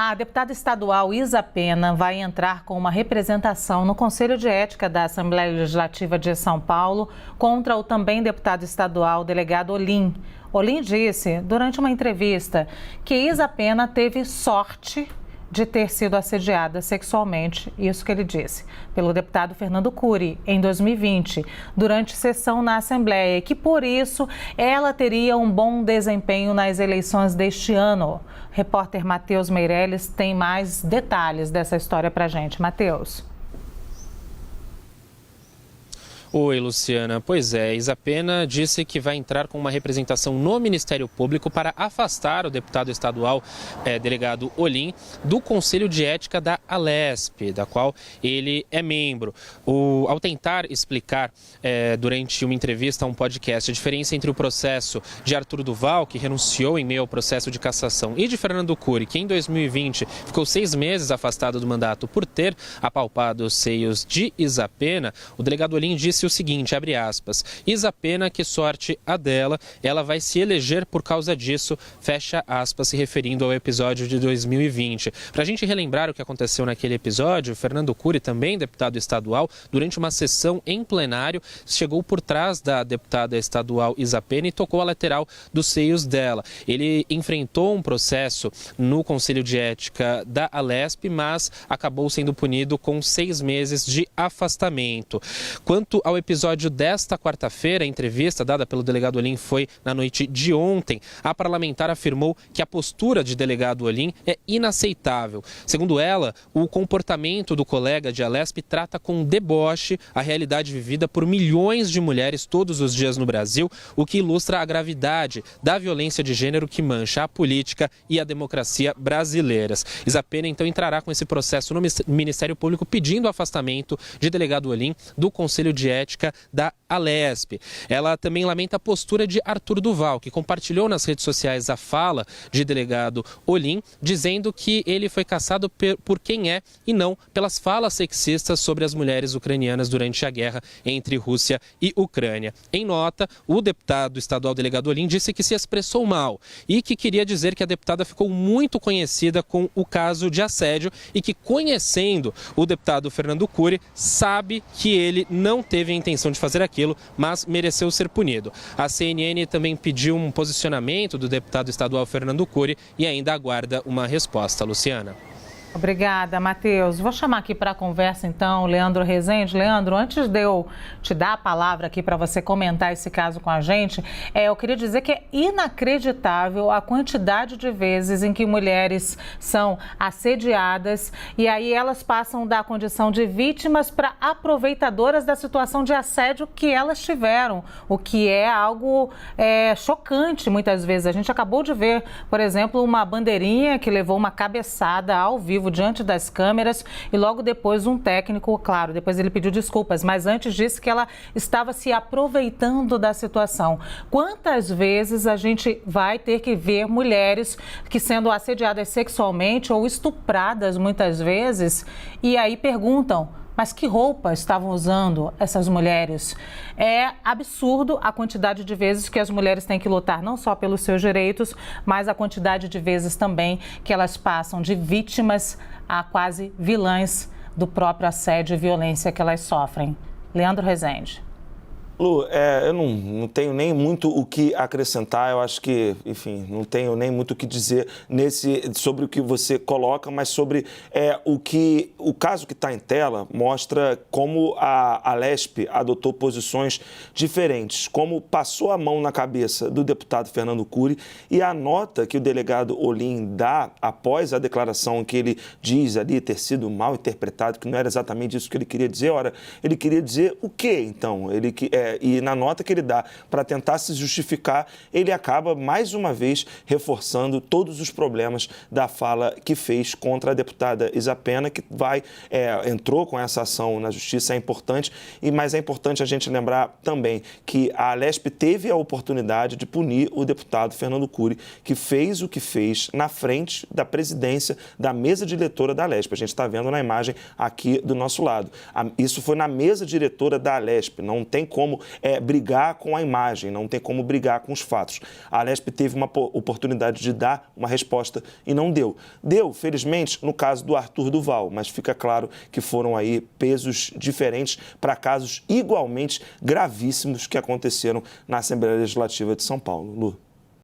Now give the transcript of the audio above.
A deputada estadual Isa Pena vai entrar com uma representação no Conselho de Ética da Assembleia Legislativa de São Paulo contra o também deputado estadual delegado Olim. Olim disse, durante uma entrevista, que Isa Pena teve sorte de ter sido assediada sexualmente, isso que ele disse, pelo deputado Fernando Cury, em 2020, durante sessão na Assembleia, e que por isso ela teria um bom desempenho nas eleições deste ano. O repórter Matheus Meirelles tem mais detalhes dessa história pra gente. Matheus. Oi, Luciana. Pois é, Isa Pena disse que vai entrar com uma representação no Ministério Público para afastar o deputado estadual delegado Olim do Conselho de Ética da Alesp, da qual ele é membro. Ao tentar explicar durante uma entrevista a um podcast a diferença entre o processo de Arthur Duval, que renunciou em meio ao processo de cassação, e de Fernando Cury, que em 2020 ficou 6 meses afastado do mandato por ter apalpado os seios de Isa Pena, o delegado Olim disse o seguinte, abre aspas, Isa Pena, que sorte a dela, ela vai se eleger por causa disso, fecha aspas, se referindo ao episódio de 2020. Para a gente relembrar o que aconteceu naquele episódio, Fernando Cury, também deputado estadual, durante uma sessão em plenário, chegou por trás da deputada estadual Isa Pena e tocou a lateral dos seios dela. Ele enfrentou um processo no Conselho de Ética da Alesp, mas acabou sendo punido com 6 meses de afastamento. Quanto ao episódio desta quarta-feira, a entrevista dada pelo delegado Olim foi na noite de ontem. A parlamentar afirmou que a postura de delegado Olim é inaceitável. Segundo ela, o comportamento do colega de Alesp trata com deboche a realidade vivida por milhões de mulheres todos os dias no Brasil, o que ilustra a gravidade da violência de gênero que mancha a política e a democracia brasileiras. Isa Pena, então, entrará com esse processo no Ministério Público pedindo o afastamento de delegado Olim do Conselho de Ética da Alesp. Ela também lamenta a postura de Arthur Duval, que compartilhou nas redes sociais a fala de delegado Olim, dizendo que ele foi cassado por quem é e não pelas falas sexistas sobre as mulheres ucranianas durante a guerra entre Rússia e Ucrânia. Em nota, o deputado estadual delegado Olim disse que se expressou mal e que queria dizer que a deputada ficou muito conhecida com o caso de assédio e que, conhecendo o deputado Fernando Cury, sabe que ele não teve a intenção de fazer aquilo, mas mereceu ser punido. A CNN também pediu um posicionamento do deputado estadual Fernando Cury e ainda aguarda uma resposta. Luciana. Obrigada, Matheus. Vou chamar aqui para a conversa, então, o Leandro Rezende. Leandro, antes de eu te dar a palavra aqui para você comentar esse caso com a gente, eu queria dizer que é inacreditável a quantidade de vezes em que mulheres são assediadas e aí elas passam da condição de vítimas para aproveitadoras da situação de assédio que elas tiveram, o que é algo chocante muitas vezes. A gente acabou de ver, por exemplo, uma bandeirinha que levou uma cabeçada ao vivo diante das câmeras e logo depois um técnico, claro, depois ele pediu desculpas, mas antes disse que ela estava se aproveitando da situação. Quantas vezes a gente vai ter que ver mulheres que sendo assediadas sexualmente ou estupradas muitas vezes e aí perguntam, mas que roupa estavam usando essas mulheres? É absurdo a quantidade de vezes que as mulheres têm que lutar não só pelos seus direitos, mas a quantidade de vezes também que elas passam de vítimas a quase vilãs do próprio assédio e violência que elas sofrem. Leandro Rezende. Lu, eu não tenho nem muito o que acrescentar, eu acho que, enfim, não tenho nem muito o que dizer sobre o que você coloca, mas sobre o caso que está em tela mostra como a Alesp adotou posições diferentes, como passou a mão na cabeça do deputado Fernando Cury e a nota que o delegado Olim dá após a declaração que ele diz ali ter sido mal interpretado, que não era exatamente isso que ele queria dizer, ele queria dizer o quê, então? E na nota que ele dá para tentar se justificar, ele acaba mais uma vez reforçando todos os problemas da fala que fez contra a deputada Isa Pena, que entrou com essa ação na justiça, é importante, mas é importante a gente lembrar também que a Alesp teve a oportunidade de punir o deputado Fernando Cury, que fez o que fez na frente da presidência da mesa diretora da Alesp. A gente está vendo na imagem aqui do nosso lado. Isso foi na mesa diretora da Alesp, não tem como como brigar com a imagem, não tem como brigar com os fatos. A Alesp teve uma oportunidade de dar uma resposta e não deu. Deu, felizmente, no caso do Arthur Duval, mas fica claro que foram aí pesos diferentes para casos igualmente gravíssimos que aconteceram na Assembleia Legislativa de São Paulo. Lu.